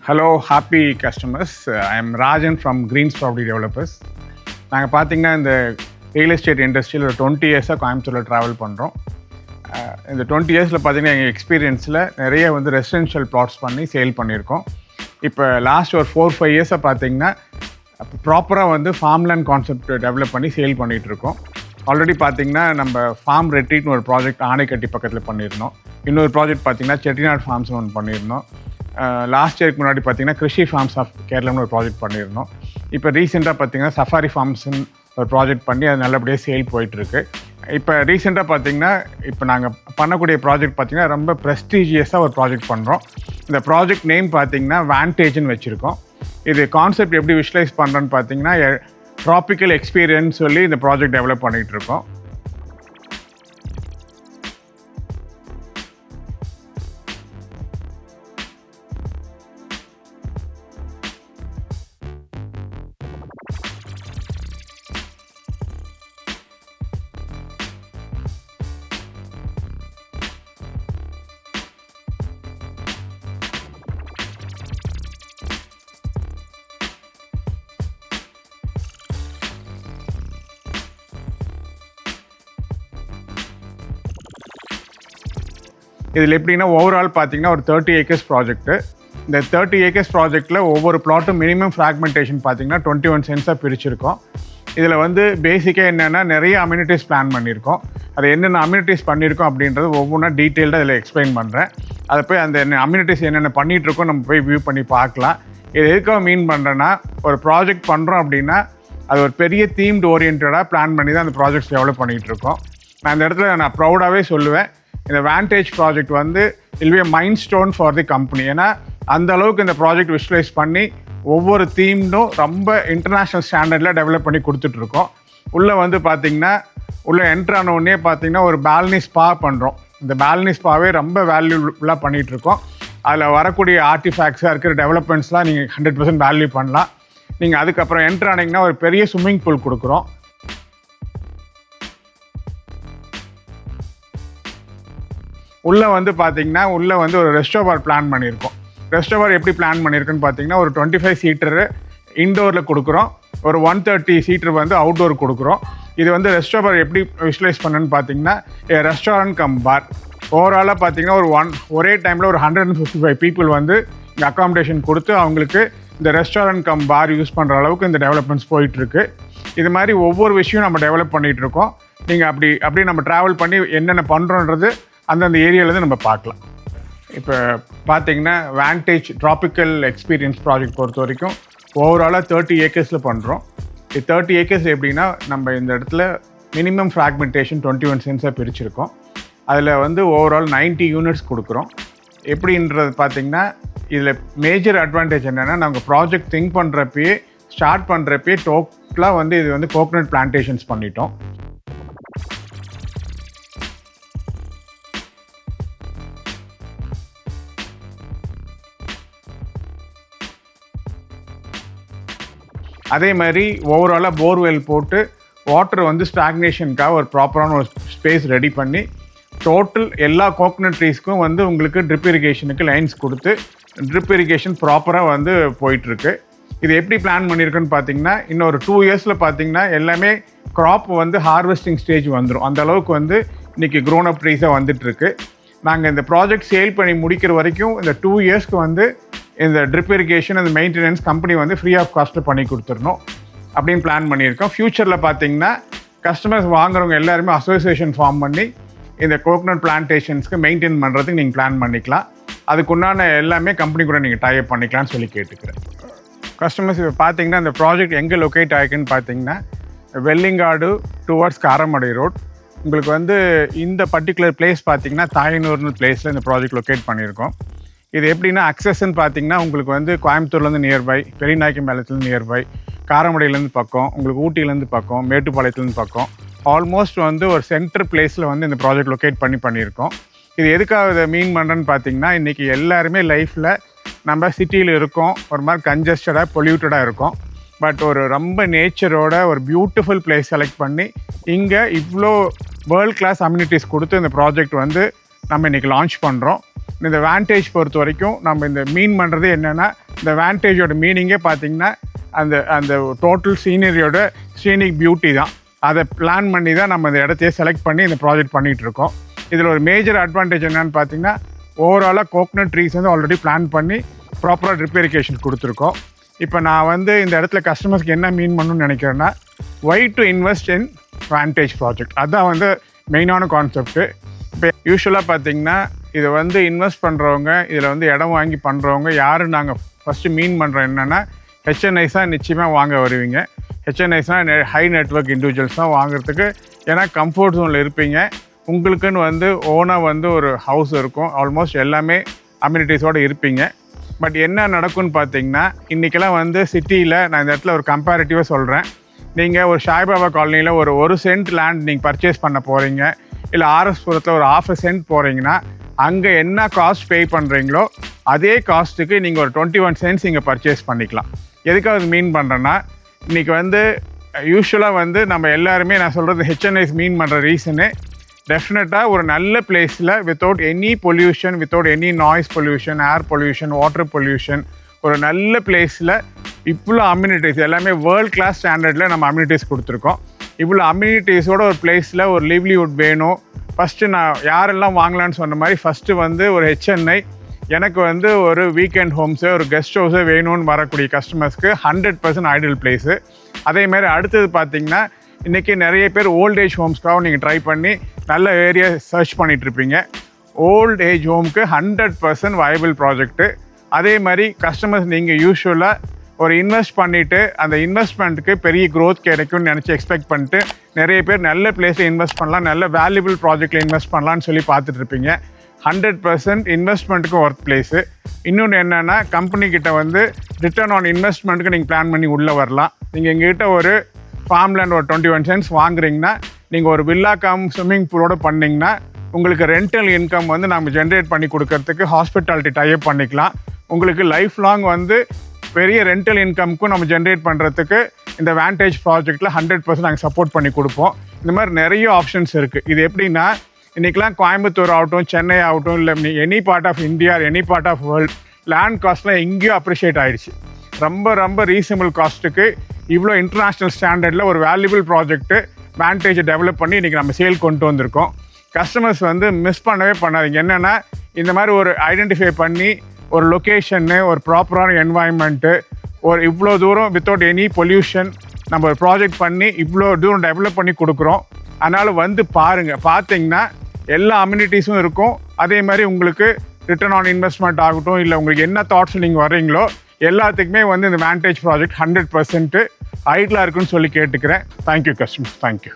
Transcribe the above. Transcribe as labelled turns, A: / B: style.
A: Hello happy customers. I am Rajan from Greens property developers. நாங்கள் பார்த்தீங்கன்னா இந்த ரியல் எஸ்டேட் இண்டஸ்ட்ரியில் ஒரு 20 இயர்ஸாக கோயம்புத்தூரில் ட்ராவல் பண்ணுறோம். இந்த 20 இயர்ஸில் பார்த்தீங்கன்னா எங்கள் எக்ஸ்பீரியன்ஸில் நிறைய வந்து ரெசிடென்ஷியல் ப்ளாட்ஸ் பண்ணி சேல் பண்ணியிருக்கோம். இப்போ லாஸ்ட் ஒரு 4-5 இயர்ஸாக பார்த்தீங்கன்னா ப்ராப்பராக வந்து ஃபார்ம்லேண்ட் கான்செப்ட் டெவலப் பண்ணி சேல் பண்ணிகிட்ருக்கோம். ஆல்ரெடி பார்த்தீங்கன்னா நம்ம ஃபார்ம் ரெட்ரீட்னு ஒரு ப்ராஜெக்ட் ஆனைக்கட்டி பக்கத்தில் பண்ணியிருந்தோம். இன்னொரு ப்ராஜெக்ட் பார்த்தீங்கன்னா செட்டிநாடு ஃபார்ம்ஸ்னு ஒன்று பண்ணியிருந்தோம். லாஸ்ட் இயருக்கு முன்னாடி பார்த்தீங்கன்னா கிருஷி ஃபார்ம்ஸ் ஆஃப் கேரளான்னு ஒரு ப்ராஜெக்ட் பண்ணியிருந்தோம். இப்போ ரீசெண்டாக பார்த்தீங்கன்னா சஃபாரி ஃபார்ம்ஸ்ன்னு ஒரு ப்ராஜெக்ட் பண்ணி அது நல்லபடியாக சேல் போயிட்டுருக்கு. இப்போ ரீசெண்டாக பார்த்தீங்கன்னா இப்போ நாங்கள் பண்ணக்கூடிய ப்ராஜெக்ட் பார்த்தீங்கன்னா ரொம்ப ப்ரெஸ்டீஜியஸாக ஒரு ப்ராஜெக்ட் பண்ணுறோம். இந்த ப்ராஜெக்ட் நேம் பார்த்தீங்கன்னா வான்டேஜ்னு வச்சுருக்கோம். இது கான்செப்ட் எப்படி விஷுவலைஸ் பண்ணுறோன்னு பார்த்தீங்கன்னா ட்ராபிக்கல் எக்ஸ்பீரியன்ஸ் சொல்லி இந்த ப்ராஜெக்ட் டெவலப் பண்ணிகிட்டு இருக்கோம். இதில் எப்படின்னா ஓவரால் பார்த்தீங்கன்னா ஒரு 30 ஏக்கர்ஸ் ப்ராஜெக்ட்டு. இந்த 30 ஏக்கர்ஸ் ப்ராஜெக்ட்டில் ஒவ்வொரு ப்ளாட்டும் மினிமம் ஃப்ராக்மெண்டேஷன் பார்த்தீங்கன்னா 21 சென்ட்ஸாக பிரிச்சிருக்கோம். இதில் வந்து பேசிக்காக என்னென்னா நிறைய அம்யூனிட்டிஸ் பிளான் பண்ணியிருக்கோம். அது என்னென்ன அம்யூனிட்டிஸ் பண்ணியிருக்கோம் அப்படின்றது ஒவ்வொன்றா டீட்டெயில்டாக இதில் எக்ஸ்பிளைன் பண்ணுறேன். அதை போய் அந்த அம்யூனிட்டிஸ் என்னென்ன பண்ணிகிட்ருக்கோம் நம்ம போய் வியூ பண்ணி பார்க்கலாம். இது எதுக்காக மீன் பண்ணுறேன்னா, ஒரு ப்ராஜெக்ட் பண்ணுறோம் அப்படின்னா அது ஒரு பெரிய தீம்டு ஓரியன்டாக பிளான் பண்ணி தான் அந்த ப்ராஜெக்ட்ஸ் டெவலப் பண்ணிகிட்ருக்கோம். நான் இந்த இடத்துல நான் ப்ரௌடாகவே சொல்லுவேன், இந்த வான்டேஜ் ப்ராஜெக்ட் வந்து will be milestone for the company. ஏன்னா அந்த அளவுக்கு இந்த ப்ராஜெக்ட் விஷுவலைஸ் பண்ணி ஒவ்வொரு தீம்டும் ரொம்ப இன்டர்நேஷ்னல் ஸ்டாண்டர்டில் டெவலப் பண்ணி கொடுத்துட்ருக்கோம். உள்ளே வந்து பார்த்திங்கன்னா உள்ளே என்ட்ரான உடனே பார்த்திங்கன்னா ஒரு பால்னி ஸ்பா பண்ணுறோம். இந்த பால்னி ஸ்பாவே ரொம்ப வேல்யூபுல்லாக பண்ணிகிட்ருக்கோம். அதில் வரக்கூடிய ஆர்டிஃபேக்ட்ஸாக இருக்கிற டெவலப்மெண்ட்ஸ்லாம் நீங்கள் 100% வேல்யூ பண்ணலாம். நீங்கள் அதுக்கப்புறம் என்ட்ரானிங்கன்னா ஒரு பெரிய ஸ்விம்மிங் பூல் கொடுக்குறோம். உள்ளே வந்து பார்த்தீங்கன்னா உள்ளே வந்து ஒரு ரெஸ்டோபார் பிளான் பண்ணியிருக்கோம். ரெஸ்டோபார் எப்படி பிளான் பண்ணியிருக்குன்னு பார்த்தீங்கன்னா ஒரு 25 சீட்டரு இன்டோரில் கொடுக்குறோம், ஒரு 130 சீட்டர் வந்து அவுட்டோர் கொடுக்குறோம். இது வந்து ரெஸ்டோபார் எப்படி விஷுவலைஸ் பண்ணுன்னு பார்த்தீங்கன்னா ரெஸ்டாரண்ட் கம் பார். ஓவராலாக பார்த்தீங்கன்னா ஒரே டைமில் ஒரு 155 பீப்புள் வந்து இங்கே அக்காமடேஷன் கொடுத்து அவங்களுக்கு இந்த ரெஸ்டாரண்ட் கம் பார் யூஸ் பண்ணுற அளவுக்கு இந்த டெவலப்மெண்ட்ஸ் போயிட்டுருக்கு. இது மாதிரி ஒவ்வொரு விஷயம் நம்ம டெவலப் பண்ணிகிட்ருக்கோம். நீங்கள் அப்படி நம்ம ட்ராவல் பண்ணி என்னென்ன பண்ணுறோன்றது அந்தந்த ஏரியாவிலேருந்து நம்ம பார்க்கலாம். இப்போ பார்த்தீங்கன்னா வான்டேஜ் ட்ராபிக்கல் எக்ஸ்பீரியன்ஸ் ப்ராஜெக்ட் பொறுத்த வரைக்கும் ஓவராலாக 30 ஏக்கர்ஸில் பண்ணுறோம். 30 ஏக்கர்ஸ் எப்படின்னா நம்ம இந்த இடத்துல மினிமம் ஃப்ராக்மெண்டேஷன் 21 சென்ட்ஸாக பிரிச்சிருக்கோம். அதில் வந்து ஓவரால் 90 யூனிட்ஸ் கொடுக்குறோம். எப்படின்றது பார்த்தீங்கன்னா இதில் மேஜர் அட்வான்டேஜ் என்னென்னா, நாங்கள் ப்ராஜெக்ட் ஸ்டார்ட் பண்ணுறப்பயே டோட்டலாக வந்து இது வந்து கோகனட் பிளான்டேஷன்ஸ் பண்ணிட்டோம். அதே மாதிரி ஓவராலாக போர்வெல் போட்டு வாட்டர் வந்து ஸ்டாக்னேஷனுக்காக ஒரு ப்ராப்பரான ஒரு ஸ்பேஸ் ரெடி பண்ணி டோட்டல் எல்லா கோகனட் ட்ரீஸ்க்கும் வந்து உங்களுக்கு ட்ரிப் இரிகேஷனுக்கு லைன்ஸ் கொடுத்து ட்ரிப் இரிகேஷன் ப்ராப்பராக வந்து போயிட்டுருக்கு. இது எப்படி பிளான் பண்ணியிருக்குன்னு பார்த்தீங்கன்னா இன்னும் ஒரு 2 இயர்ஸில் பார்த்தீங்கன்னா எல்லாமே க்ராப் வந்து ஹார்வெஸ்டிங் ஸ்டேஜ் வந்துடும். அந்த அளவுக்கு வந்து இன்றைக்கி க்ரோன் அப் ட்ரீஸாக வந்துட்டுருக்கு. நாங்கள் இந்த ப்ராஜெக்ட் சேல் பண்ணி முடிக்கிற வரைக்கும் இந்த 2 இயர்ஸ்க்கு வந்து இந்த ட்ரிப் இரிகேஷன் அந்த மெயின்டெனன்ஸ் கம்பெனி வந்து ஃப்ரீ ஆஃப் காஸ்ட்டில் பண்ணி கொடுத்துடணும் அப்படின்னு பிளான் பண்ணியிருக்கோம். ஃப்யூச்சரில் பார்த்தீங்கன்னா கஸ்டமர்ஸ் வாங்குறவங்க எல்லாருமே அசோசியேஷன் ஃபார்ம் பண்ணி இந்த கோகனட் பிளான்டேஷன்ஸ்க்கு மெயின்டைன் பண்ணுறதுக்கு நீங்கள் பிளான் பண்ணிக்கலாம். அதுக்குண்டான எல்லாமே கம்பெனி கூட நீங்கள் டைப் பண்ணிக்கலாம்னு சொல்லி கேட்டுக்கிறேன். கஸ்டமர்ஸ் இப்போ பார்த்தீங்கன்னா இந்த ப்ராஜெக்ட் எங்கே லொக்கேட் ஆகிக்குன்னு பார்த்தீங்கன்னா வெள்ளிங்காடு டுவர்ட்ஸ் காரமடை ரோட். உங்களுக்கு வந்து இந்த பர்டிகுலர் பிளேஸ் பார்த்தீங்கன்னா தாயனூர்னு பிளேஸில் இந்த ப்ராஜெக்ட் லொக்கேட் பண்ணியிருக்கோம். இது எப்படின்னா அக்சஸ்ன்னு பார்த்தீங்கன்னா உங்களுக்கு வந்து கோயம்புத்தூர்லேருந்து நியர்பை, பெரியநாயக்கம்பாளையத்துலேருந்து நியர்பை, காரமடையிலேருந்து பக்கம், உங்களுக்கு ஊட்டியிலேருந்து பக்கம், மேட்டுப்பாளையத்துலேருந்து பக்கம், ஆல்மோஸ்ட் வந்து ஒரு சென்டர் பிளேஸில் வந்து இந்த ப்ராஜெக்ட் லொக்கேட் பண்ணியிருக்கோம். இது எதுக்காக இதை மீன் பண்ணுறேன்னு பார்த்தீங்கன்னா இன்றைக்கி எல்லாருமே லைஃப்பில் நம்ம சிட்டியில் இருக்கோம், ஒரு மாதிரி கன்ஜஸ்டடாக பொல்யூட்டடாக இருக்கும். பட் ஒரு ரொம்ப நேச்சரோட ஒரு பியூட்டிஃபுல் பிளேஸ் செலக்ட் பண்ணி இங்கே இவ்வளோ வேர்ல்ட் கிளாஸ் அம்யூனிட்டிஸ் கொடுத்து இந்த ப்ராஜெக்ட் வந்து நம்ம இன்றைக்கி லான்ச் பண்ணுறோம். இந்த வான்டேஜ் பொறுத்த வரைக்கும் நம்ம இந்த மீன் பண்ணுறது என்னென்னா இந்த வேண்டேஜோட மீனிங்கே பார்த்தீங்கன்னா அந்த அந்த டோட்டல் சீனரியோட சீனிக் பியூட்டி தான். அதை பிளான் பண்ணி தான் நம்ம இந்த இடத்தையே செலக்ட் பண்ணி இந்த ப்ராஜெக்ட் பண்ணிகிட்ருக்கோம். இதில் ஒரு மேஜர் அட்வான்டேஜ் என்னென்னு பார்த்தீங்கன்னா, ஓவராலாக கோகனட் ட்ரீஸ் வந்து ஆல்ரெடி பிளான் பண்ணி ப்ராப்பராக ட்ரிப் இரிகேஷன் கொடுத்துருக்கோம். இப்போ நான் வந்து இந்த இடத்துல கஸ்டமர்ஸ்க்கு என்ன மீன் பண்ணணும்னு நினைக்கிறேன்னா, why to invest in vantage project, அதுதான் வந்து மெயினான கான்செப்ட்டு. இப்போ யூஸ்வலாக பார்த்தீங்கன்னா, இதை வந்து இன்வெஸ்ட் பண்ணுறவங்க, இதில் வந்து இடம் வாங்கி பண்ணுறவங்க யாரும் நாங்கள் ஃபஸ்ட்டு மீன் பண்ணுறோம் என்னென்னா, ஹெச்என்ஐஸாக நிச்சயமாக வாங்க வருவீங்க. ஹெச்என்ஐஸ்னால் ஹை நெட்வொர்க் இண்டிவிஜுவல்ஸ் தான் வாங்குறதுக்கு, ஏன்னா கம்ஃபர்ட் ஜோனில் இருப்பீங்க. உங்களுக்குன்னு வந்து ஓனாக வந்து ஒரு ஹவுஸ் இருக்கும், ஆல்மோஸ்ட் எல்லாமே அம்யூனிட்டிஸோடு இருப்பீங்க. பட் என்ன நடக்கும்னு பார்த்தீங்கன்னா, இன்றைக்கெல்லாம் வந்து சிட்டியில் நான் இந்த இடத்துல ஒரு கம்பேரிட்டிவாக சொல்கிறேன். நீங்கள் ஒரு சாய்பாபா காலனியில் ஒரு சென்ட் லேண்ட் நீங்கள் பர்ச்சேஸ் பண்ண போகிறீங்க, இல்லை ஆர்எஸ்புரத்தில் ஒரு 1/2 சென்ட் போகிறீங்கன்னா, அங்கே என்ன காஸ்ட் பே பண்ணுறீங்களோ அதே காஸ்ட்டுக்கு நீங்கள் ஒரு 21 சென்ட்ஸ் இங்கே பர்ச்சேஸ் பண்ணிக்கலாம். எதுக்காக அது மீன் பண்ணுறேன்னா, இன்றைக்கி வந்து யூஸ்வலாக வந்து நம்ம எல்லாருமே நான் சொல்கிறது ஹெச்என்ஐஸ் மீன் பண்ணுற ரீசனு, டெஃபினட்டாக ஒரு நல்ல பிளேஸில் without any pollution, without any noise pollution, air pollution, water pollution, ஒரு நல்ல பிளேஸில் இவ்வளோ அம்யூனிட்டிஸ் எல்லாமே வேர்ல்ட் கிளாஸ் ஸ்டாண்டர்டில் நம்ம அம்யூனிட்டிஸ் கொடுத்துருக்கோம். இவ்வளோ அம்யூனிட்டிஸோட ஒரு பிளேஸில் ஒரு லிவ்லிவுட் வேணும். ஃபஸ்ட்டு நான் யாரெல்லாம் வாங்கலான்னு சொன்ன மாதிரி ஃபஸ்ட்டு வந்து ஒரு ஹெச்என்ஐ, எனக்கு வந்து ஒரு வீக்கெண்ட் ஹோம்ஸு, ஒரு கெஸ்ட் ஹவுஸு வேணும்னு வரக்கூடிய கஸ்டமர்ஸ்க்கு 100% ஐடியல் பிளேஸு. அதேமாதிரி அடுத்தது பார்த்திங்கன்னா, இன்றைக்கி நிறைய பேர் ஓல்ட் ஏஜ் ஹோம்ஸ்க்காகவும் நீங்கள் ட்ரை பண்ணி நல்ல ஏரியா சர்ச் பண்ணிகிட்ருப்பீங்க. ஓல்ட் ஏஜ் ஹோமுக்கு 100% வயபிள் ப்ராஜெக்ட்டு. அதே மாதிரி கஸ்டமர்ஸ் நீங்கள் யூஸ்வலாக ஒரு இன்வெஸ்ட் பண்ணிவிட்டு அந்த இன்வெஸ்ட்மெண்ட்டுக்கு பெரிய க்ரோத் கிடைக்கும்னு நினச்சி எக்ஸ்பெக்ட் பண்ணிட்டு நிறைய பேர் நல்ல பிளேஸில் இன்வெஸ்ட் பண்ணலாம், நல்ல வேல்யூபிள் ப்ராஜெக்டில் இன்வெஸ்ட் பண்ணலான்னு சொல்லி பார்த்துட்ருப்பீங்க. 100% இன்வெஸ்ட்மெண்ட்டுக்கும் ஒர்த் பிளேஸு. இன்னொன்று என்னென்னா, கம்பெனிக்கிட்ட வந்து ரிட்டர்ன் ஆன் இன்வெஸ்ட்மெண்ட்டுக்கு நீங்கள் பிளான் பண்ணி உள்ளே வரலாம். நீங்கள் எங்ககிட்ட ஒரு ஃபார்ம்லேண்ட் ஒரு 21 சென்ட்ஸ் வாங்குறீங்கன்னா, நீங்கள் ஒரு வில்லா கம் ஸ்விம்மிங் பூலோடு பண்ணிங்கன்னா, உங்களுக்கு ரெண்டல் இன்கம் வந்து நம்ம ஜென்ரேட் பண்ணி கொடுக்கறதுக்கு ஹாஸ்பிட்டாலிட்டி டைப் பண்ணிக்கலாம். உங்களுக்கு லைஃப் லாங் வந்து பெரிய ரெண்டல் இன்கம்க்கும் நம்ம ஜென்ரேட் பண்ணுறதுக்கு இந்த வேண்டேஜ் ப்ராஜெக்டில் 100% நாங்கள் சப்போர்ட் பண்ணி கொடுப்போம். இந்த மாதிரி நிறைய ஆப்ஷன்ஸ் இருக்குது. இது எப்படின்னா, இன்றைக்கெலாம் கோயம்புத்தூர் ஆகட்டும், சென்னை ஆகட்டும், இல்லை any part of India, any part of world, land காஸ்ட்லாம் எங்கேயும் அப்ரிஷியேட் ஆகிடுச்சு. ரொம்ப ரொம்ப ரீசனபிள் காஸ்ட்டுக்கு இவ்வளோ இன்டர்நேஷ்னல் ஸ்டாண்டர்டில் ஒரு வேல்யூபிள் ப்ராஜெக்ட்டு வேண்டேஜை டெவலப் பண்ணி இன்றைக்கி நம்ம சேல் கொண்டு வந்திருக்கோம். கஸ்டமர்ஸ் வந்து மிஸ் பண்ணவே பண்ணாதீங்க. என்னென்னா, இந்த மாதிரி ஒரு ஐடென்டிஃபை பண்ணி ஒரு லொக்கேஷன்னு, ஒரு ப்ராப்பரான என்வாயன்மெண்ட்டு, ஒரு இவ்வளோ தூரம் வித்தவுட் எனி பொல்யூஷன் நம்ம ஒரு ப்ராஜெக்ட் பண்ணி இவ்வளோ தூரம் டெவலப் பண்ணி கொடுக்குறோம். அதனால் வந்து பாருங்கள், பார்த்தீங்கன்னா எல்லா அம்யூனிட்டிஸும் இருக்கும். அதே மாதிரி உங்களுக்கு ரிட்டர்ன் ஆன் இன்வெஸ்ட்மெண்ட் ஆகட்டும், இல்லை உங்களுக்கு என்ன தாட்ஸ் நீங்கள் வர்றீங்களோ எல்லாத்துக்குமே வந்து இந்த வேண்டேஜ் ப்ராஜெக்ட் 100% ஐடியலாக இருக்குன்னு சொல்லி கேட்டுக்கிறேன். Thank you customers, thank you.